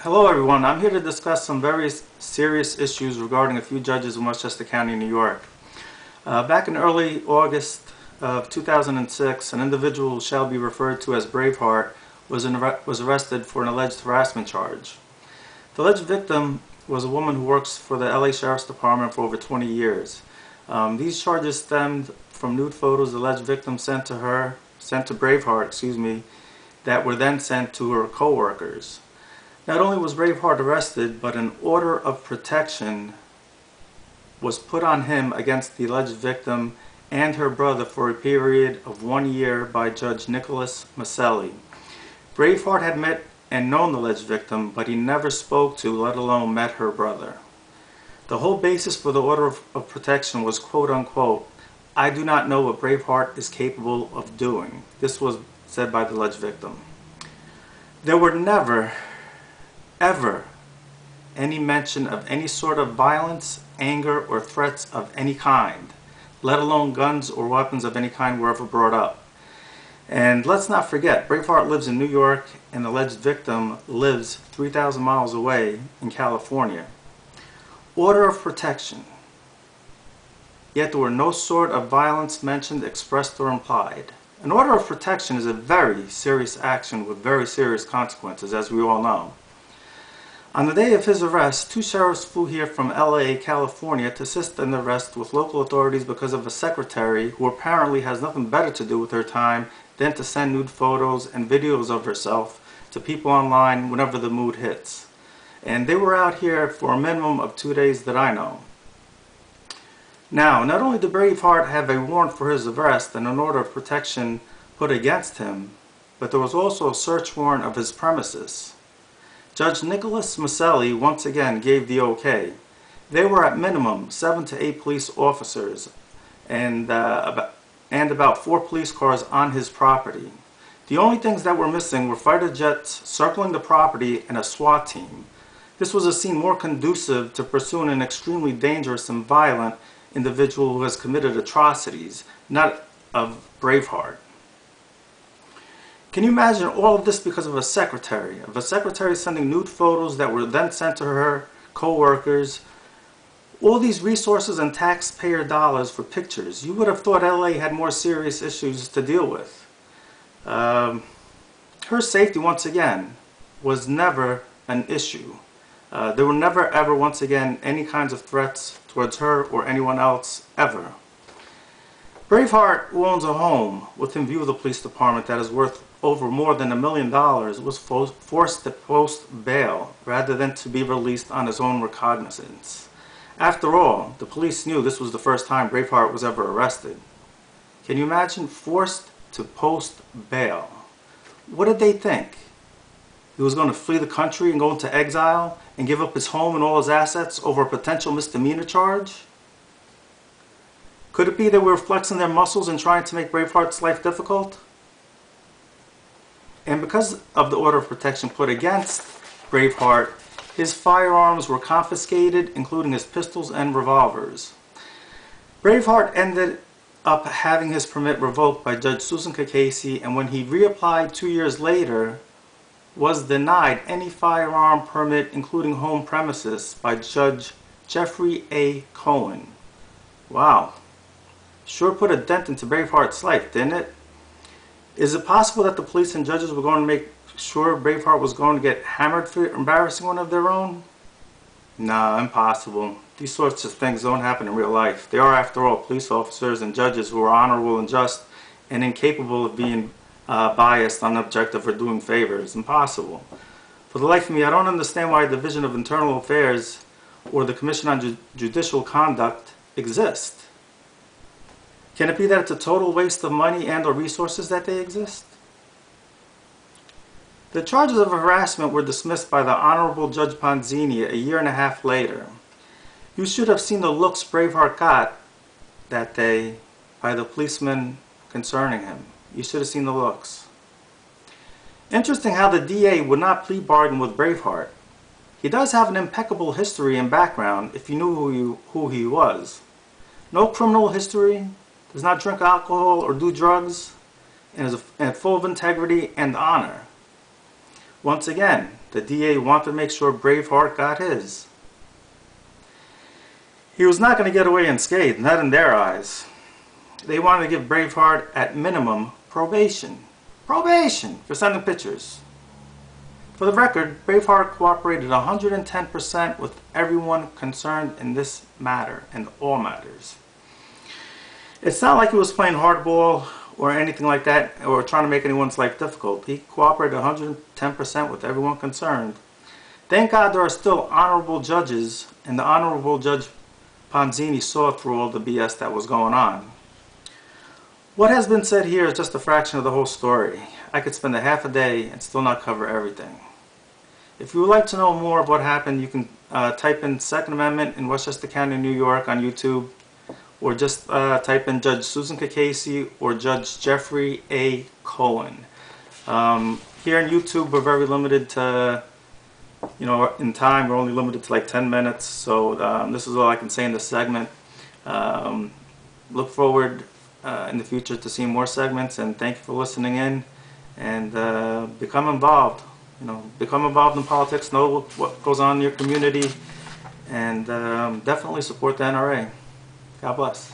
Hello everyone, I'm here to discuss some very serious issues regarding a few judges in Westchester County, New York. Back in early August of 2006, an individual who shall be referred to as Braveheart was arrested for an alleged harassment charge. The alleged victim was a woman who works for the LA Sheriff's Department for over 20 years. These charges stemmed from nude photos the alleged victim sent to Braveheart, that were then sent to her co-workers. Not only was Braveheart arrested, but an order of protection was put on him against the alleged victim and her brother for a period of 1 year by Judge Nicolas C. Braveheart had met and known the alleged victim, but he never spoke to, let alone met her brother. The whole basis for the order of protection was, quote unquote, "I do not know what Braveheart is capable of doing." This was said by the alleged victim. There were never ever any mention of any sort of violence, anger, or threats of any kind, let alone guns or weapons of any kind were ever brought up. And let's not forget, Braveheart lives in New York and the alleged victim lives 3,000 miles away in California. Order of protection. Yet there were no sort of violence mentioned, expressed, or implied. An order of protection is a very serious action with very serious consequences, as we all know. On the day of his arrest, two sheriffs flew here from LA, California to assist in the arrest with local authorities because of a secretary who apparently has nothing better to do with her time than to send nude photos and videos of herself to people online whenever the mood hits. And they were out here for a minimum of 2 days that I know. Now, not only did Braveheart have a warrant for his arrest and an order of protection put against him, but there was also a search warrant of his premises. Judge Nicolas C once again gave the okay. There were at minimum 7 to 8 police officers and about 4 police cars on his property. The only things that were missing were fighter jets circling the property and a SWAT team. This was a scene more conducive to pursuing an extremely dangerous and violent individual who has committed atrocities, not of Braveheart. Can you imagine all of this because of a secretary sending nude photos that were then sent to her co-workers? All these resources and taxpayer dollars for pictures. You would have thought LA had more serious issues to deal with. Her safety, once again, was never an issue. There were never ever, once again, any kinds of threats towards her or anyone else, ever. Braveheart, who owns a home within view of the police department that is worth over more than $1 million, was forced to post bail rather than to be released on his own recognizance. After all, the police knew this was the first time Braveheart was ever arrested. Can you imagine forced to post bail? What did they think? He was going to flee the country and go into exile and give up his home and all his assets over a potential misdemeanor charge? Could it be they were flexing their muscles and trying to make Braveheart's life difficult? And because of the order of protection put against Braveheart, his firearms were confiscated, including his pistols and revolvers. Braveheart ended up having his permit revoked by Judge Cacace, and when he reapplied 2 years later, was denied any firearm permit, including home premises, by Judge Jeffrey A. Cohen. Wow. Sure put a dent into Braveheart's life, didn't it? Is it possible that the police and judges were going to make sure Braveheart was going to get hammered for embarrassing one of their own? Nah, impossible. These sorts of things don't happen in real life. They are, after all, police officers and judges who are honorable and just and incapable of being biased, unobjective, or doing favors. Impossible. For the life of me, I don't understand why the Division of Internal Affairs or the Commission on Judicial Conduct exist. Can it be that it's a total waste of money and or resources that they exist? The charges of harassment were dismissed by the Honorable Judge Ponzini a year and a half later. You should have seen the looks Braveheart got that day by the policeman concerning him. You should have seen the looks. Interesting how the DA would not plea bargain with Braveheart. He does have an impeccable history and background if you knew who he was. No criminal history, does not drink alcohol or do drugs, and is full of integrity and honor. Once again, The DA wanted to make sure Braveheart got his. He was not going to get away unscathed, not in their eyes. They wanted to give Braveheart, at minimum, probation. Probation for sending pictures. For the record, Braveheart cooperated 110% with everyone concerned in this matter and all matters. It's not like he was playing hardball or anything like that, or trying to make anyone's life difficult. He cooperated 110% with everyone concerned. Thank God there are still honorable judges, and the Honorable Judge Ponzini saw through all the BS that was going on. What has been said here is just a fraction of the whole story. I could spend a half a day and still not cover everything. If you would like to know more of what happened, you can type in Second Amendment in Westchester County, New York on YouTube, or just type in Judge Susan Cacace or Judge Jeffrey A. Cohen. Here on YouTube, we're very limited to, in time. We're only limited to like 10 minutes. So this is all I can say in this segment. Look forward in the future to seeing more segments, and thank you for listening in, and become involved. Become involved in politics, know what goes on in your community, and definitely support the NRA. God bless.